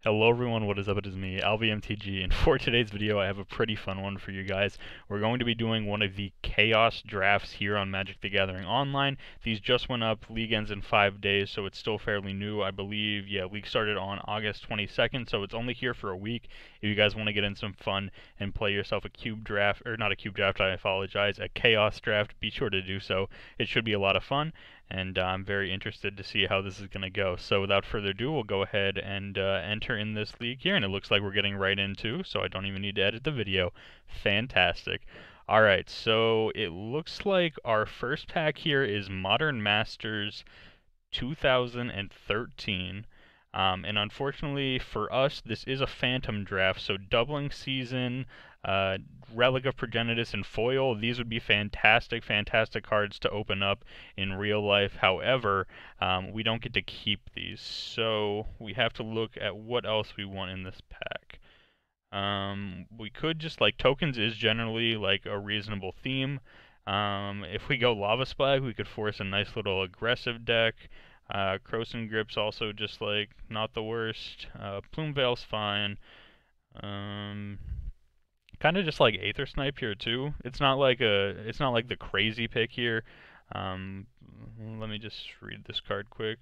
Hello everyone, what is up? It is me, AlbyMTG, and for today's video I have a pretty fun one for you guys. We're going to be doing one of the Chaos drafts here on Magic the Gathering Online. These just went up, League ends in 5 days, so it's still fairly new, I believe. Yeah, League started on August 22nd, so it's only here for a week. If you guys want to get in some fun and play yourself a cube draft, or not a cube draft, I apologize, a Chaos draft, be sure to do so. It should be a lot of fun, and I'm very interested to see how this is going to go. So without further ado, we'll go ahead and enter in this league here, and it looks like we're getting right into, so I don't even need to edit the video. Fantastic. Alright, so it looks like our first pack here is Modern Masters 2013. And unfortunately for us, this is a phantom draft, so doubling season, Relic of Progenitus, and foil, these would be fantastic cards to open up in real life. However, we don't get to keep these, so we have to look at what else we want in this pack. We could just, like, tokens is generally like a reasonable theme. If we go Lava Splag, we could force a nice little aggressive deck. Croson Grip's also just like not the worst. Plume Veil's fine. Kind of just like Aether Snipe here too. It's not like the crazy pick here. Let me just read this card quick.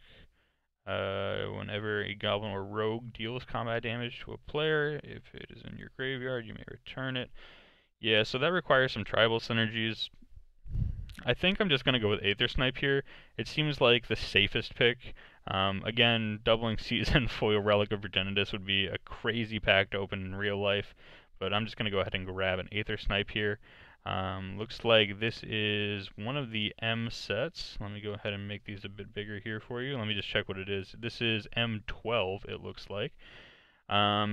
Whenever a goblin or rogue deals combat damage to a player, if it is in your graveyard, you may return it. Yeah, so that requires some tribal synergies. I think I'm just going to go with Aether Snipe here. It seems like the safest pick. Again, doubling season foil Relic of Progenitus would be a crazy pack to open in real life, but I'm just going to go ahead and grab an Aether Snipe here. Looks like this is one of the M sets. Let me go ahead and make these a bit bigger here for you. Let me just check what it is. This is M12, it looks like.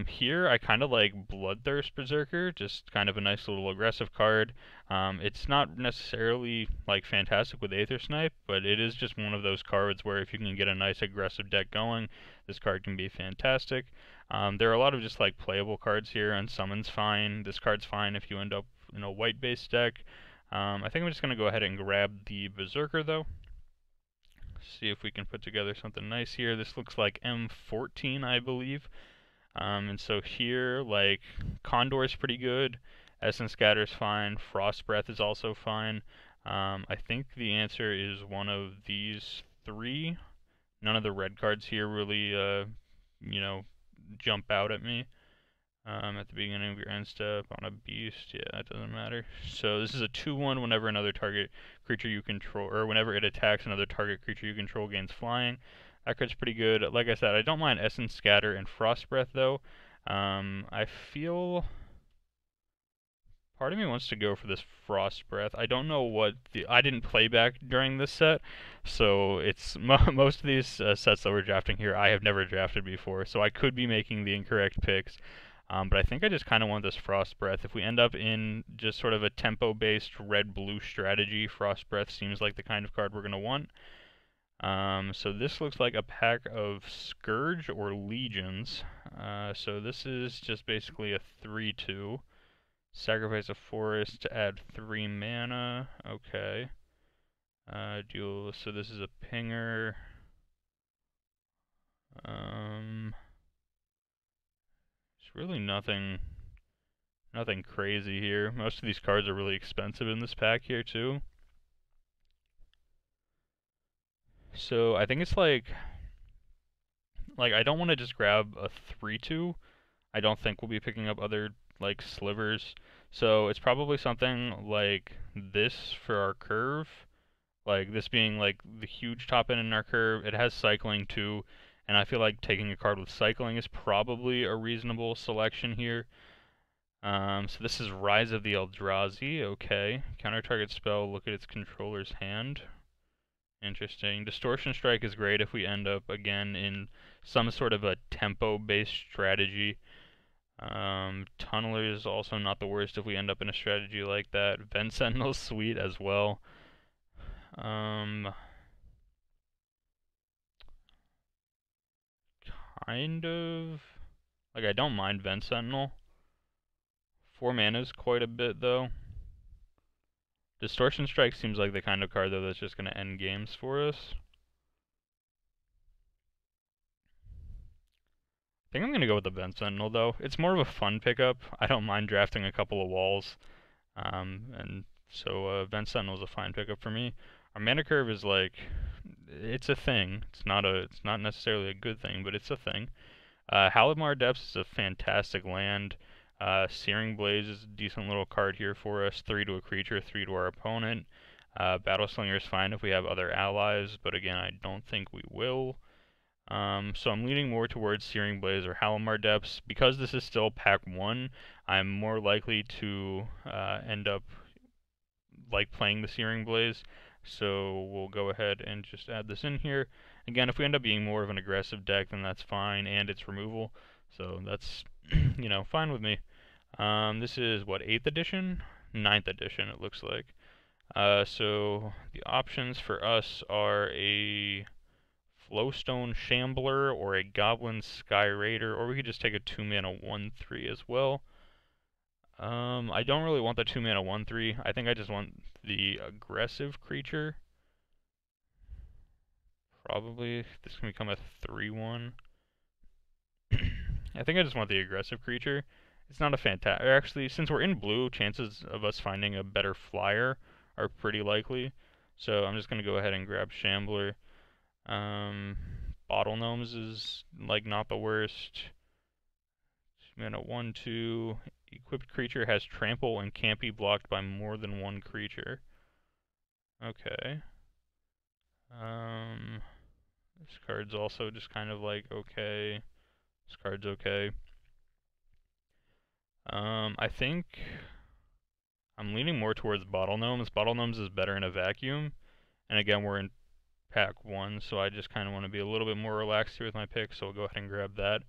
Here I kind of like Bloodthirst Berserker, just kind of a nice little aggressive card. It's not necessarily like fantastic with Aether Snipe, but it is just one of those cards where if you can get a nice aggressive deck going, this card can be fantastic. There are a lot of just like playable cards here, and Summon's fine. This card's fine if you end up in a white-based deck. I think I'm just going to go ahead and grab the Berserker though. See if we can put together something nice here. This looks like M14, I believe. And so here, like, Condor is pretty good, Essence Scatter is fine, Frost Breath is also fine. I think the answer is one of these three. None of the red cards here really, you know, jump out at me. At the beginning of your end step, on a beast, yeah, it doesn't matter. So this is a 2/1 whenever another target creature you control, or whenever it attacks another target creature you control gains flying. That card's pretty good. Like I said, I don't mind Essence Scatter and Frost Breath though. I feel part of me wants to go for this Frost Breath. I don't know what I didn't play back during this set, so it's most of these sets that we're drafting here I have never drafted before, so I could be making the incorrect picks. But I think I just kind of want this Frost Breath. If we end up in just sort of a tempo-based red-blue strategy, Frost Breath seems like the kind of card we're going to want. So this looks like a pack of Scourge or Legions. So this is just basically a 3/2. Sacrifice a forest to add 3 mana. Okay. So this is a pinger. It's really nothing crazy here. Most of these cards are really expensive in this pack here too. So I think it's like I don't want to just grab a 3/2. I don't think we'll be picking up other like slivers. So it's probably something like this for our curve. Like this being like the huge top end in our curve. It has cycling too, and I feel like taking a card with cycling is probably a reasonable selection here. So this is Rise of the Eldrazi, okay. Counter target spell, look at its controller's hand. Interesting. Distortion Strike is great if we end up, again, in some sort of a tempo-based strategy. Tunneler is also not the worst if we end up in a strategy like that. Vent Sentinel's sweet as well. Kind of. Like, I don't mind Vent Sentinel. 4 mana is quite a bit, though. Distortion Strike seems like the kind of card, though, that's just going to end games for us. think I'm going to go with the Vent Sentinel, though. It's more of a fun pickup. I don't mind drafting a couple of walls. And so Vent Sentinel is a fine pickup for me. Our mana curve is like, it's a thing. It's not necessarily a good thing, but it's a thing. Halimar Depths is a fantastic land. Searing Blaze is a decent little card here for us. 3 to a creature, 3 to our opponent. Battleslinger is fine if we have other allies, but again, I don't think we will. So I'm leaning more towards Searing Blaze or Halimar Depths. Because this is still pack 1, I'm more likely to end up like playing the Searing Blaze. So we'll go ahead and just add this in here. Again, if we end up being more of an aggressive deck, then that's fine, and it's removal. So that's, you know, fine with me. This is, what, 8th edition? 9th edition, it looks like. So the options for us are a Flowstone Shambler or a Goblin Sky Raider, or we could just take a 2-mana 1/3 as well. I don't really want the 2-mana 1/3. I think I just want the aggressive creature. Probably this can become a 3/1. I think I just want the aggressive creature. It's not a fantastic. Actually, since we're in blue, chances of us finding a better flyer are pretty likely. So I'm just gonna go ahead and grab Shambler. Bottle Gnomes is like not the worst. 2-mana 1/2. Equipped creature has trample and can't be blocked by more than one creature. Okay. This card's also just kind of like okay. This card's okay. I think I'm leaning more towards Bottle Gnomes. Bottle Gnomes is better in a vacuum. And again, we're in pack 1, so I just kind of want to be a little bit more relaxed here with my pick, so I'll go ahead and grab that.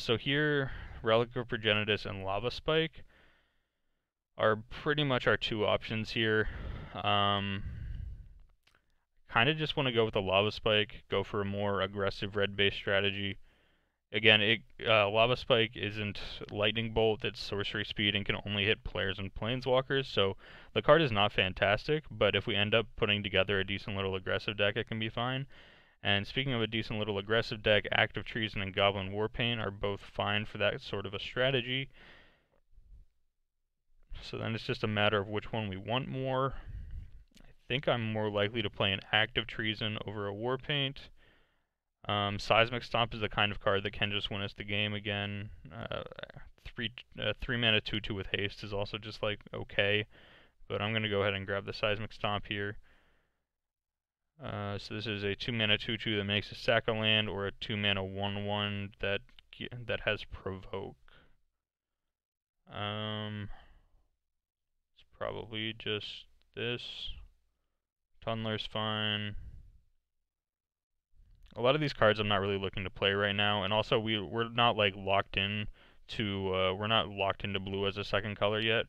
So here, Relic of Progenitus and Lava Spike are pretty much our two options here. Kind of just want to go with the Lava Spike, go for a more aggressive red-based strategy. Again, Lava Spike isn't Lightning Bolt, it's sorcery speed and can only hit players and planeswalkers, so the card is not fantastic, but if we end up putting together a decent little aggressive deck, it can be fine. And speaking of a decent little aggressive deck, Active Treason and Goblin Warpaint are both fine for that sort of a strategy. So then it's just a matter of which one we want more. I think I'm more likely to play an Active Treason over a Warpaint. Seismic Stomp is the kind of card that can just win us the game again. 3-mana 2/2 with haste is also just like okay, but I'm going to go ahead and grab the Seismic Stomp here. So this is a 2-mana 2/2 that makes a sack a land, or a 2-mana 1/1 that has Provoke. It's probably just this. Tunneler's fine. A lot of these cards I'm not really looking to play right now, and also we're not like locked in to we're not locked into blue as a second color yet.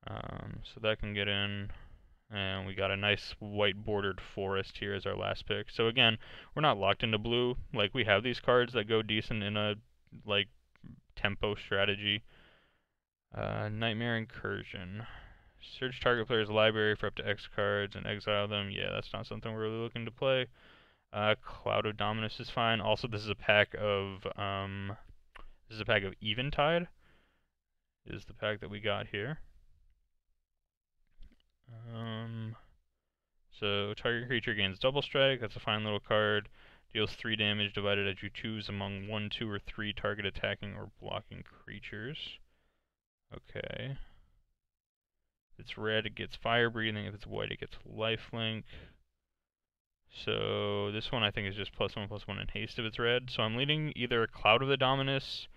So that can get in. And we got a nice white bordered forest here as our last pick. So again, we're not locked into blue. Like, we have these cards that go decent in a like tempo strategy. Nightmare Incursion. Search target player's library for up to X cards and exile them. Yeah, that's not something we're really looking to play. Cloud of Dominus is fine. Also, this is a pack of Eventide. Is the pack that we got here. So target creature gains double strike. That's a fine little card. Deals 3 damage divided as you choose among 1, 2, or 3 target attacking or blocking creatures. Okay. If it's red, it gets fire breathing. If it's white, it gets lifelink. So this one I think is just +1/+1 in haste if it's red. So I'm leading either Cloud of the Dominus,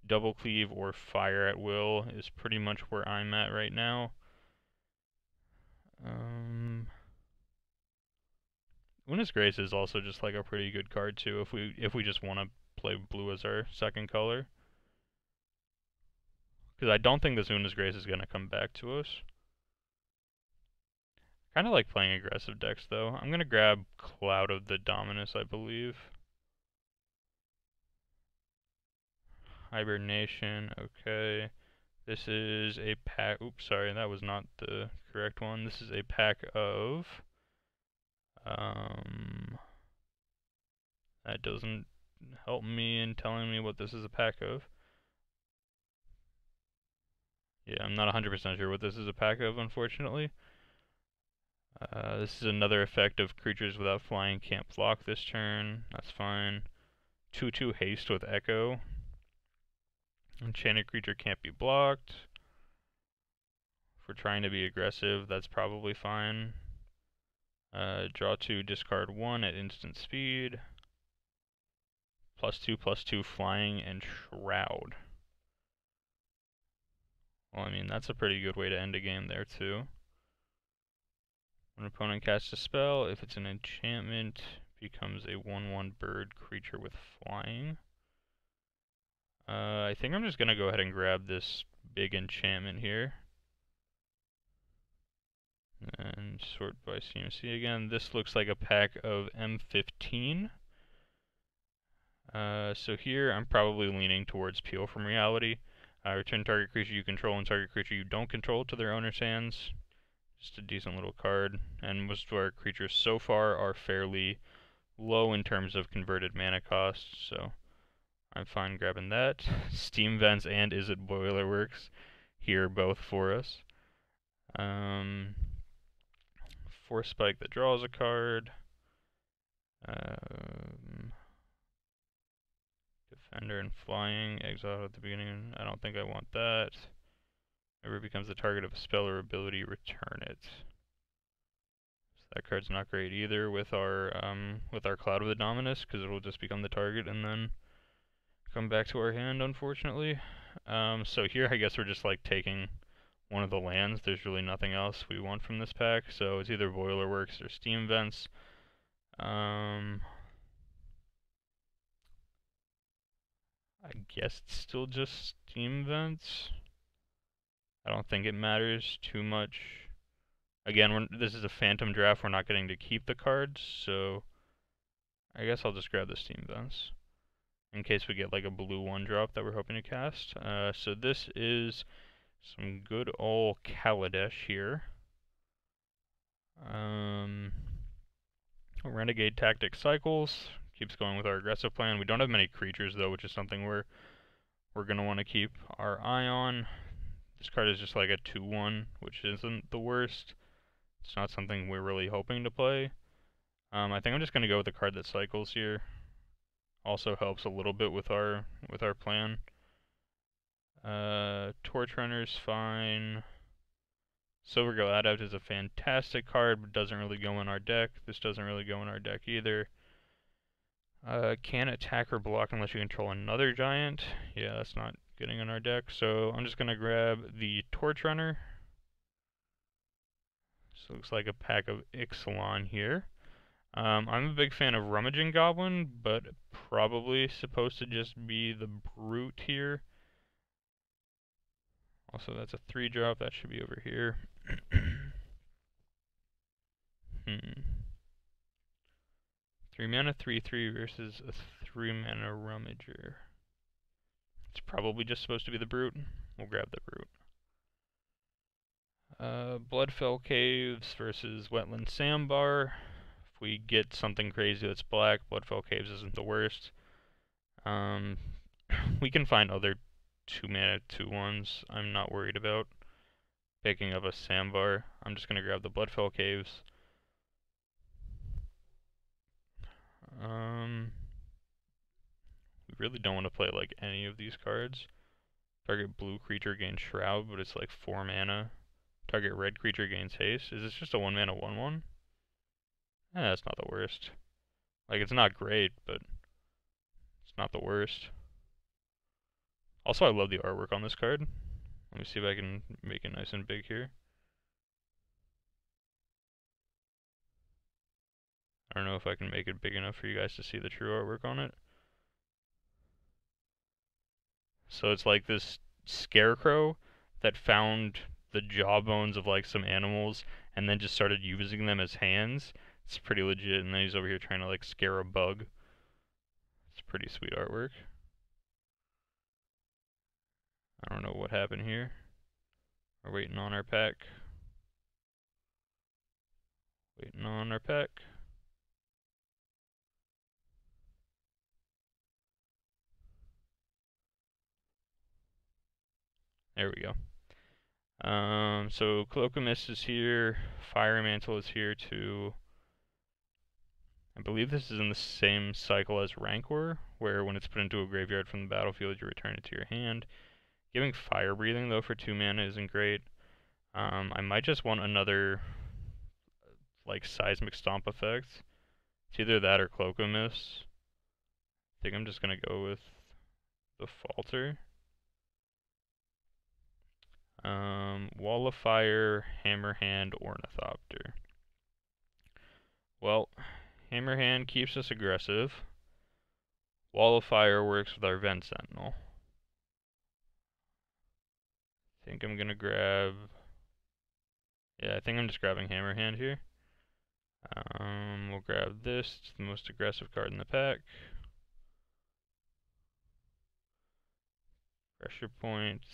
Double Cleave, or Fire at Will is pretty much where I'm at right now. Luna's Grace is also just like a pretty good card too if we just want to play blue as our second color. Because I don't think this Luna's Grace is going to come back to us. Kind of like playing aggressive decks though. I'm going to grab Cloud of the Dominus, I believe. Hibernation, okay. This is a pack, oops, sorry, that was not the correct one. This is a pack of, that doesn't help me in telling me what this is a pack of. Yeah, I'm not 100% sure what this is a pack of, unfortunately. This is another effect of creatures without flying can't block this turn. That's fine. 2/2 haste with echo. Enchanted creature can't be blocked. If we're trying to be aggressive, that's probably fine. Draw 2, discard 1 at instant speed. +2/+2 flying and shroud. Well, I mean, that's a pretty good way to end a game there, too. When an opponent casts a spell, if it's an enchantment, becomes a 1/1 bird creature with flying. I think I'm just going to go ahead and grab this big enchantment here. And sort by CMC again. This looks like a pack of M15. So here I'm probably leaning towards Peel from Reality. Return target creature you control and target creature you don't control to their owner's hands. Just a decent little card. And most of our creatures so far are fairly low in terms of converted mana cost, so I'm fine grabbing that. Steam Vents and Is It Boilerworks here both for us. Force Spike that draws a card. Defender and Flying, exile at the beginning. I don't think I want that. Whenever it becomes the target of a spell or ability, return it. So that card's not great either with our Cloud of the Dominus, because it'll just become the target and then come back to our hand, unfortunately. So here I guess we're just like taking one of the lands. There's really nothing else we want from this pack, so it's either Boilerworks or Steam Vents. I guess it's still just Steam Vents. I don't think it matters too much. Again, this is a Phantom draft, we're not getting to keep the cards, so I guess I'll just grab the Steam Vents in case we get like a blue 1-drop that we're hoping to cast. So this is some good ol' Kaladesh here. Renegade Tactic Cycles keeps going with our aggressive plan. We don't have many creatures though, which is something we're gonna want to keep our eye on. This card is just like a 2/1, which isn't the worst. It's not something we're really hoping to play. I think I'm just gonna go with the card that cycles here. Also helps a little bit with our plan. Torch Runner's fine. Silvergill Adept is a fantastic card, but doesn't really go in our deck. This doesn't really go in our deck either. Can't attack or block unless you control another giant. Yeah, that's not getting in our deck, so I'm just gonna grab the Torch Runner. This looks like a pack of Ixalan here. I'm a big fan of Rummaging Goblin, but probably supposed to just be the Brute here. Also, that's a 3-drop, that should be over here. 3 mana, 3/3 versus a 3 mana Rummager. It's probably just supposed to be the Brute. We'll grab the Brute. Bloodfell Caves versus Wetland Sandbar. If we get something crazy that's black, Bloodfell Caves isn't the worst. We can find other 2 mana 2/1s. I'm not worried about picking up a Sandbar. I'm just gonna grab the Bloodfell Caves. We really don't want to play like any of these cards. Target blue creature gains Shroud, but it's like 4 mana. Target red creature gains haste. Is this just a 1 mana 1/1? That's not the worst. Like, it's not great, but it's not the worst. Also, I love the artwork on this card. Let me see if I can make it nice and big here. I don't know if I can make it big enough for you guys to see the true artwork on it. So it's like this scarecrow that found the jawbones of like some animals and then just started using them as hands. It's pretty legit, and then he's over here trying to like scare a bug. It's pretty sweet artwork. I don't know what happened here. We're waiting on our pack. Waiting on our pack. There we go. So Cloak of Mist is here, Fire Mantle is here too. I believe this is in the same cycle as Rancor, where when it's put into a graveyard from the battlefield, you return it to your hand. Giving Fire Breathing, though, for 2 mana isn't great. I might just want another, like, Seismic Stomp effect. It's either that or Cloak of Mist. I think I'm just gonna go with the Falter. Wall of Fire, Hammerhand, Ornithopter. Well, Hammerhand keeps us aggressive. Wall of Fire works with our Vent Sentinel. I think I'm gonna grab... Yeah, I think I'm just grabbing Hammerhand here. We'll grab this. It's the most aggressive card in the pack. Pressure Point.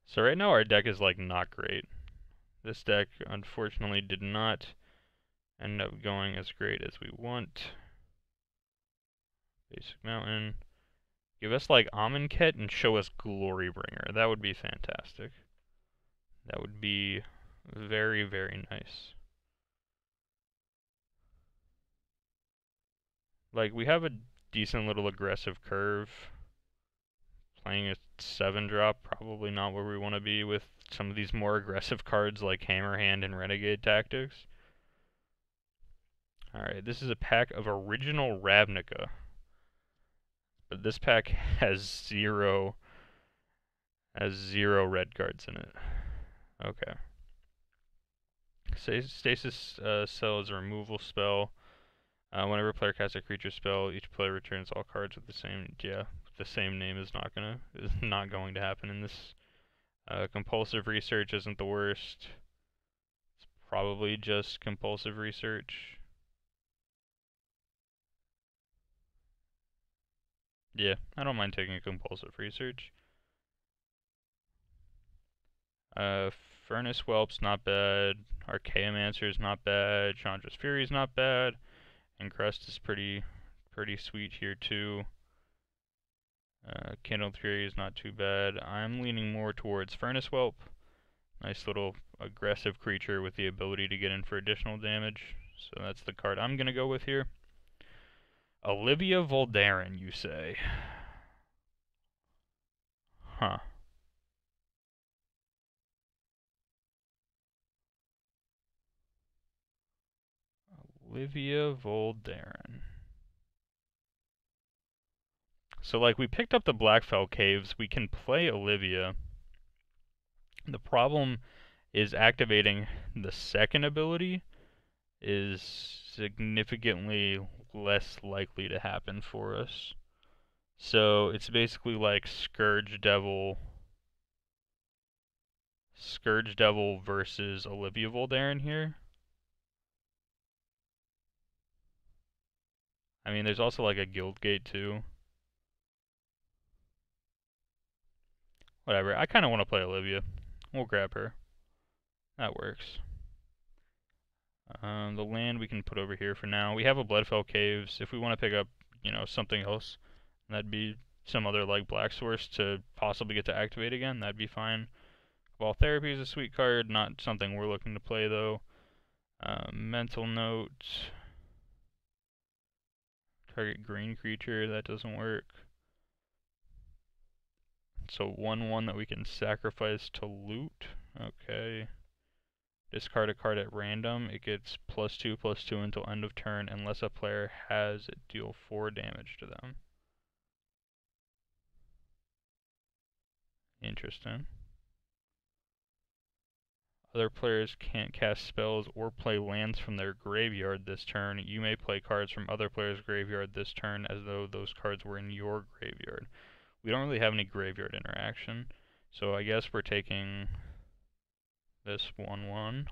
So right now our deck is like not great. This deck unfortunately did not end up going as great as we want. Basic Mountain. Give us like Amonkhet and show us Glorybringer. That would be fantastic. That would be very, very nice. Like, we have a decent little aggressive curve. Playing a 7-drop, probably not where we want to be with some of these more aggressive cards like Hammerhand and Renegade Tactics. Alright, this is a pack of original Ravnica. But this pack has zero red cards in it. Okay. Stasis Cell is a removal spell. Whenever a player casts a creature spell, each player returns all cards with the same name is not going to happen in this. Compulsive Research isn't the worst. It's probably just Compulsive Research. Yeah, I don't mind taking a Compulsive Research. Furnace Whelp's not bad. Archaeomancer's not bad. Chandra's Fury's not bad. Encrust is pretty sweet here too. Kindled Fury is not too bad. I'm leaning more towards Furnace Whelp. Nice little aggressive creature with the ability to get in for additional damage. So that's the card I'm gonna go with here. Olivia Voldaren, you say? Huh. Olivia Voldaren. So, like, we picked up the Blackfell Caves. We can play Olivia. The problem is activating the second ability is significantly less likely to happen for us. So, it's basically like Scourge Devil versus Olivia Voldaren here. I mean, there's also like a Guildgate too. Whatever, I kind of want to play Olivia. We'll grab her. That works. The land we can put over here for now. We have a Bloodfell Caves. If we want to pick up, you know, something else, that'd be some other like Black Source to possibly get to activate again, that'd be fine. Cabal Therapy is a sweet card, not something we're looking to play though. Mental Note. Target green creature, that doesn't work. So 1/1 that we can sacrifice to loot. Okay. Discard a card at random. It gets +2/+2 until end of turn unless a player has it deal 4 damage to them. Interesting. Other players can't cast spells or play lands from their graveyard this turn. You may play cards from other players' graveyard this turn as though those cards were in your graveyard. We don't really have any graveyard interaction, so I guess we're taking this 1/1.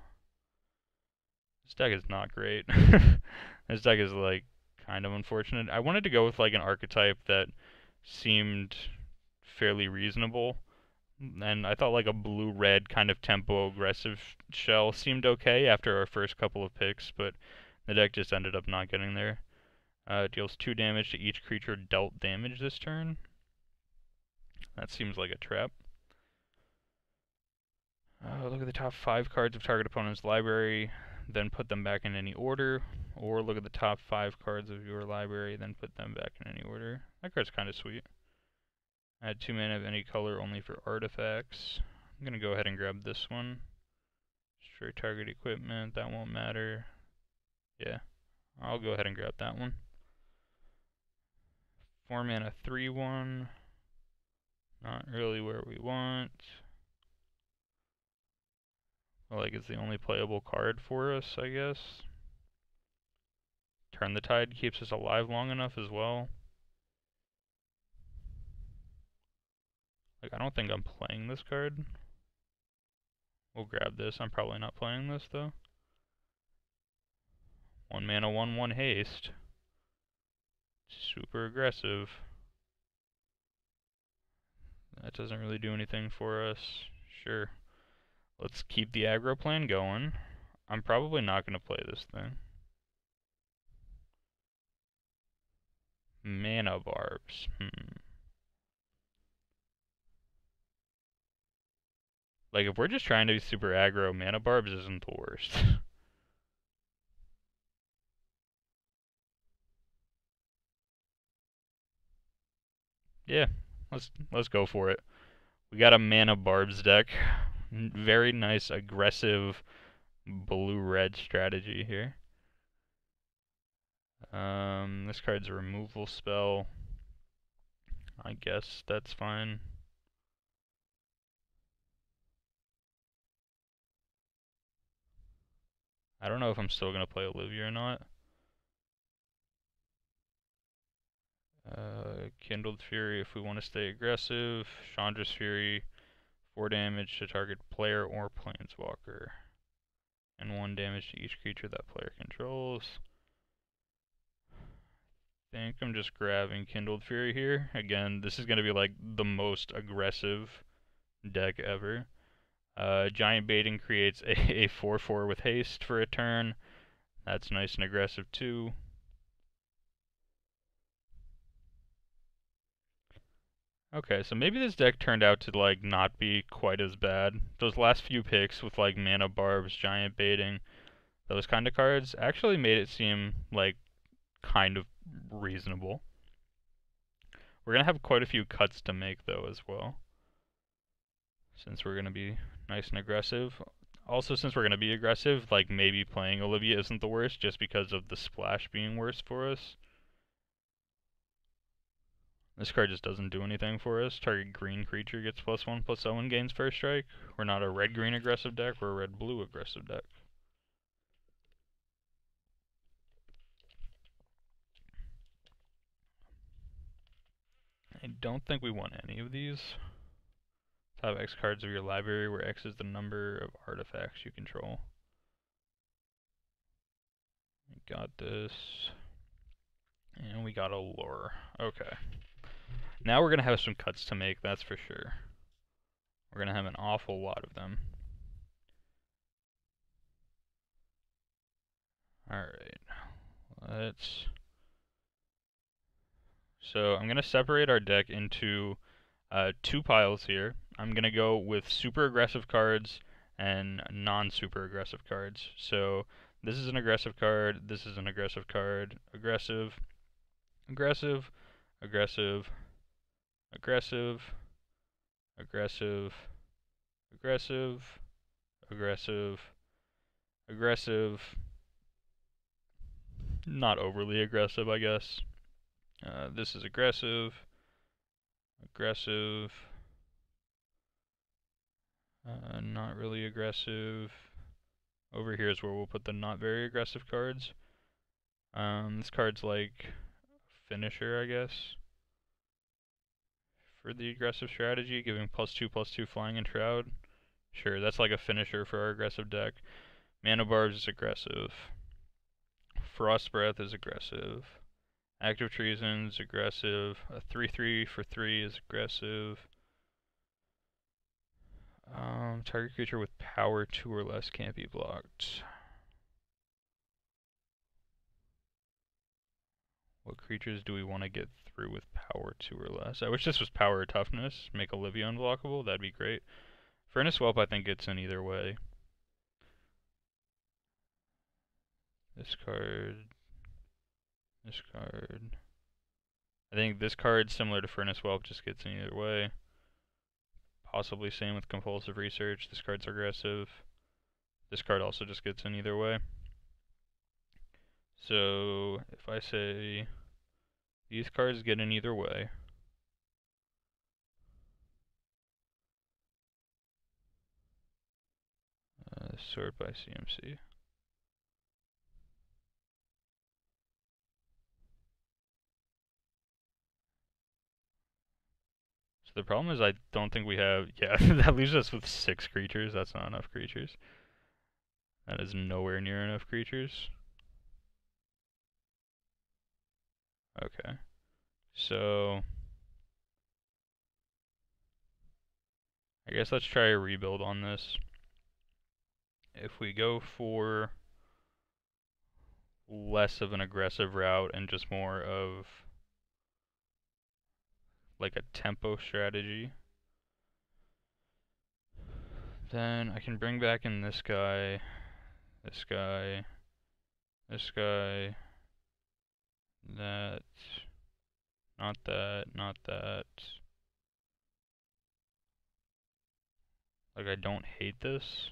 This deck is not great. This deck is like kind of unfortunate. I wanted to go with like an archetype that seemed fairly reasonable, and I thought like a blue-red kind of tempo aggressive shell seemed okay after our first couple of picks, but the deck just ended up not getting there. Deals 2 damage to each creature dealt damage this turn. That seems like a trap. Look at the top 5 cards of target opponent's library, then put them back in any order. Or look at the top 5 cards of your library, then put them back in any order. That card's kind of sweet. Add 2 mana of any color only for artifacts. I'm going to go ahead and grab this one. Destroy target equipment, that won't matter. Yeah, I'll go ahead and grab that one. 4 mana 3/1. Not really where we want. Like, it's the only playable card for us, I guess. Turn the Tide keeps us alive long enough as well. Like, I don't think I'm playing this card. We'll grab this. I'm probably not playing this, though. 1 mana, 1/1 haste. Super aggressive. That doesn't really do anything for us. Sure. Let's keep the aggro plan going. I'm probably not going to play this thing. Mana barbs. Like, if we're just trying to be super aggro, mana barbs isn't the worst. Yeah, let's go for it. We got a mana barbs deck. Very nice, aggressive blue-red strategy here. This card's a removal spell. I guess that's fine. I don't know if I'm still gonna play Olivia or not. Kindled Fury if we want to stay aggressive. Chandra's Fury, 4 damage to target player or planeswalker. And 1 damage to each creature that player controls. I think I'm just grabbing Kindled Fury here. Again, this is going to be like the most aggressive deck ever. Giant Baiting creates a 4/4 with haste for a turn. That's nice and aggressive too. Okay, so maybe this deck turned out to like not be quite as bad. Those last few picks with like Mana Barbs, Giant Baiting, those kind of cards actually made it seem like kind of reasonable. We're going to have quite a few cuts to make though as well, since we're going to be nice and aggressive. Also, since we're going to be aggressive, like maybe playing Olivia isn't the worst just because of the splash being worse for us. This card just doesn't do anything for us. Target green creature gets +1/+0 and gains first strike. We're not a red-green aggressive deck, we're a red-blue aggressive deck. I don't think we want any of these. Top X cards of your library, where X is the number of artifacts you control. We got this. And we got a lure. Okay. Now we're going to have some cuts to make, that's for sure. We're going to have an awful lot of them. Alright. So I'm going to separate our deck into 2 piles here. I'm going to go with super aggressive cards and non-super aggressive cards. So this is an aggressive card, this is an aggressive card, aggressive, aggressive, aggressive, aggressive, aggressive, aggressive, aggressive, aggressive, not overly aggressive, I guess. This is aggressive, aggressive, not really aggressive. Over here is where we'll put the not very aggressive cards. This card's like finisher, I guess, for the aggressive strategy, giving +2/+2 flying and shroud. Sure, that's like a finisher for our aggressive deck. Mana Barbs is aggressive. Frost Breath is aggressive. Active Treason is aggressive. A 3/3 for 3 is aggressive. Target creature with power 2 or less can't be blocked. What creatures do we want to get through with power 2 or less. I wish this was power or toughness. Make Olivia unblockable. That'd be great. Furnace Whelp I think gets in either way. This card. This card. I think this card, similar to Furnace Whelp, just gets in either way. Possibly same with Compulsive Research. This card's aggressive. This card also just gets in either way. So, if I say these cards get in either way, sort by CMC. So the problem is I don't think we have, yeah, that leaves us with 6 creatures. That's not enough creatures. That is nowhere near enough creatures. Okay. So, I guess let's try a rebuild on this. If we go for less of an aggressive route and just more of like a tempo strategy, then I can bring back in this guy, this guy, this guy, that, not that, not that. Like, I don't hate this.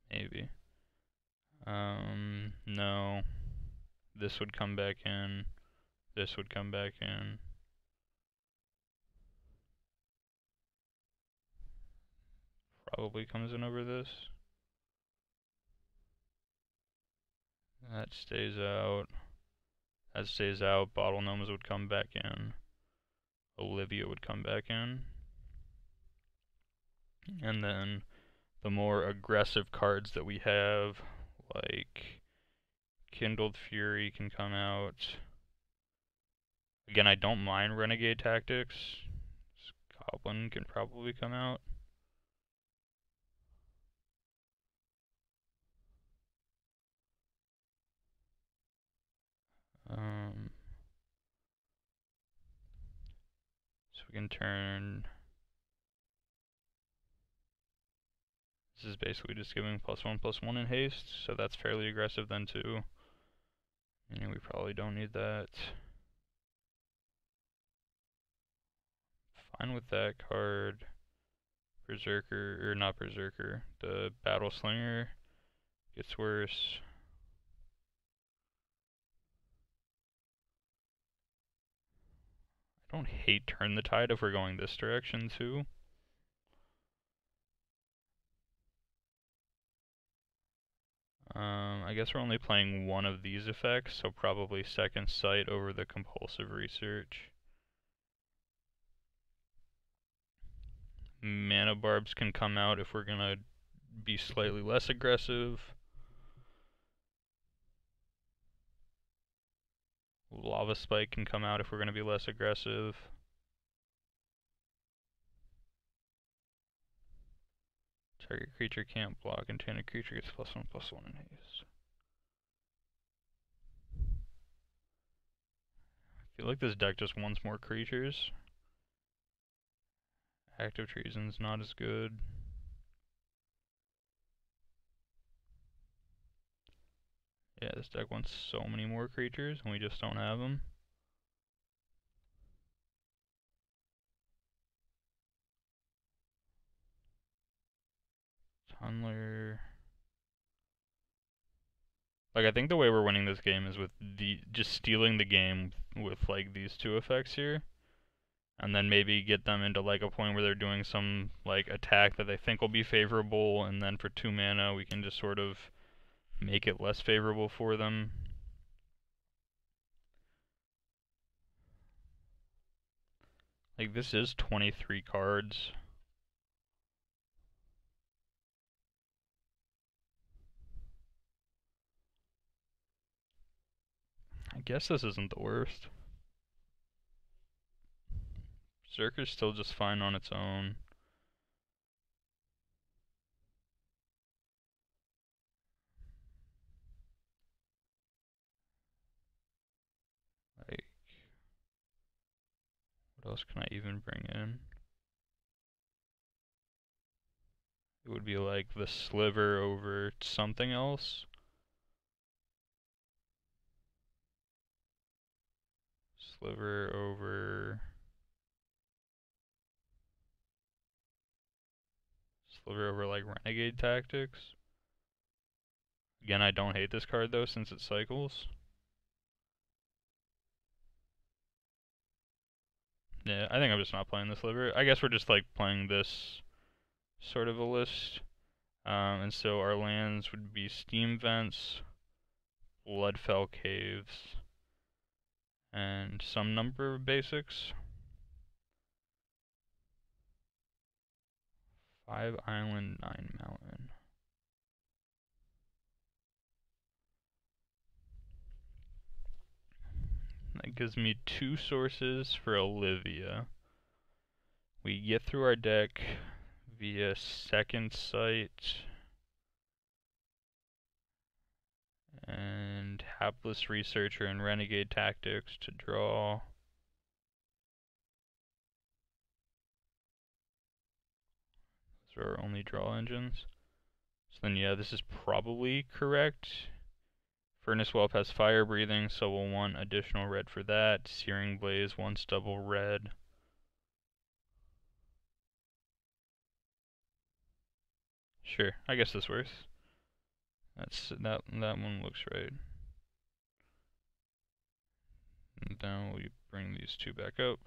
Maybe. No. This would come back in. This would come back in. Probably comes in over this. That stays out. That stays out. Bottle Gnomes would come back in. Olivia would come back in. And then the more aggressive cards that we have, like Kindled Fury, can come out. Again, I don't mind Renegade Tactics. Goblin can probably come out. So we can turn. This is basically just giving +1/+1 in haste, so that's fairly aggressive then too. And we probably don't need that. Fine with that card. Berserker, or not Berserker, the Battle Slinger gets worse. I don't hate Turn the Tide if we're going this direction too. I guess we're only playing one of these effects, so probably Second Sight over the Compulsive Research. Mana Barbs can come out if we're gonna be slightly less aggressive. Lava Spike can come out if we're gonna be less aggressive. Target creature can't block, and enchanted creature gets +1/+1 in haste. I feel like this deck just wants more creatures. Active Treason's not as good. Yeah, this deck wants so many more creatures, and we just don't have them. Tunneler. Like, I think the way we're winning this game is with just stealing the game with, like, these two effects here. And then maybe get them into, like, a point where they're doing some, like, attack that they think will be favorable, and then for 2 mana we can just sort of make it less favorable for them. Like, this is 23 cards. I guess this isn't the worst. Berserker's still just fine on its own. else can I even bring in? It would be like the sliver over something else. Sliver over like Renegade Tactics. Again, I don't hate this card though since it cycles. Yeah, I think I'm just not playing this sliver. I guess we're just like playing this sort of a list. And so our lands would be Steam Vents, Bloodfell Caves, and some number of basics. 5 Island, 9 Mountain. That gives me 2 sources for Olivia. We get through our deck via Second Sight and Hapless Researcher and Renegade Tactics to draw. Those are our only draw engines. So then yeah, this is probably correct. Furnace Whelp has fire breathing, so we'll want additional red for that. Searing Blaze wants double red. Sure, I guess this works. That one looks right. And then we bring these 2 back up.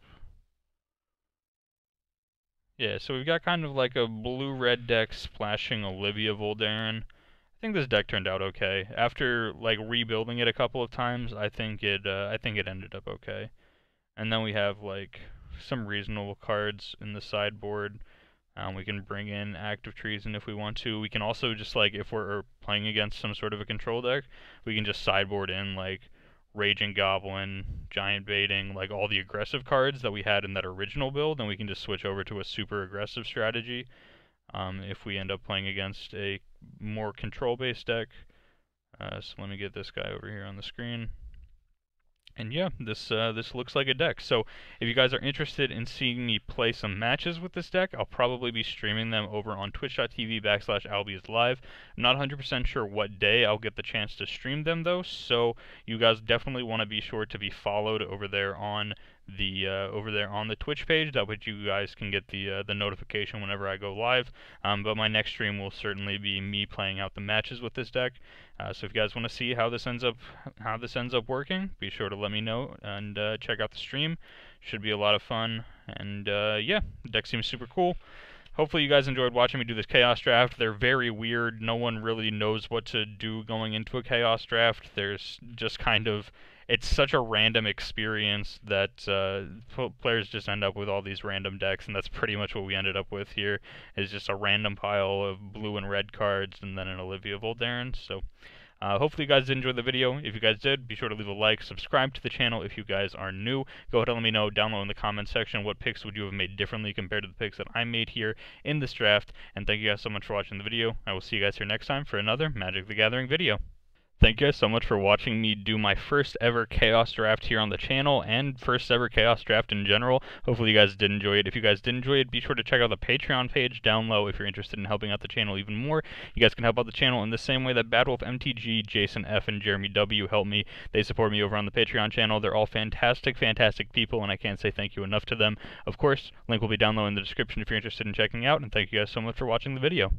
Yeah, so we've got kind of like a blue-red deck splashing Olivia Voldaren. I think this deck turned out okay. After like rebuilding it a couple of times, I think it ended up okay. And then we have like some reasonable cards in the sideboard. We can bring in Active Treason if we want to. We can also just like, if we're playing against some sort of a control deck, we can just sideboard in like Raging Goblin, Giant Baiting, like all the aggressive cards that we had in that original build, and we can just switch over to a super aggressive strategy if we end up playing against a more control-based deck. So let me get this guy over here on the screen. And yeah, this looks like a deck. So if you guys are interested in seeing me play some matches with this deck, I'll probably be streaming them over on twitch.tv/AlbyIsLive. I'm not 100% sure what day I'll get the chance to stream them though, so you guys definitely want to be sure to be followed over there on the Twitch page. That way you guys can get the notification whenever I go live. But my next stream will certainly be me playing out the matches with this deck. So if you guys want to see how this ends up working, be sure to let me know and check out the stream. Should be a lot of fun. And yeah, the deck seems super cool. Hopefully you guys enjoyed watching me do this Chaos Draft. They're very weird. No one really knows what to do going into a Chaos Draft. There's just kind of, it's such a random experience that players just end up with all these random decks, and that's pretty much what we ended up with here, is just a random pile of blue and red cards and then an Olivia Voldaren. So hopefully you guys did enjoy the video. If you guys did, be sure to leave a like, subscribe to the channel if you guys are new. Go ahead and let me know down below in the comments section what picks would you have made differently compared to the picks that I made here in this draft. And thank you guys so much for watching the video. I will see you guys here next time for another Magic the Gathering video. Thank you guys so much for watching the video. And thank you guys so much for watching the video. And thank you guys so much for watching the video. I will see you guys here next time for another Magic the Gathering video. Thank you guys so much for watching the video. I will see you guys here next time for another Magic the Gathering video. Thank you guys so much for watching me do my first ever Chaos Draft here on the channel, and first ever Chaos Draft in general. Hopefully you guys did enjoy it. If you guys did enjoy it, be sure to check out the Patreon page down low if you're interested in helping out the channel even more. You guys can help out the channel in the same way that BadWolfMTG, Jason F, and Jeremy W help me. They support me over on the Patreon channel. They're all fantastic, fantastic people, and I can't say thank you enough to them. Of course, link will be down low in the description if you're interested in checking out, and thank you guys so much for watching the video.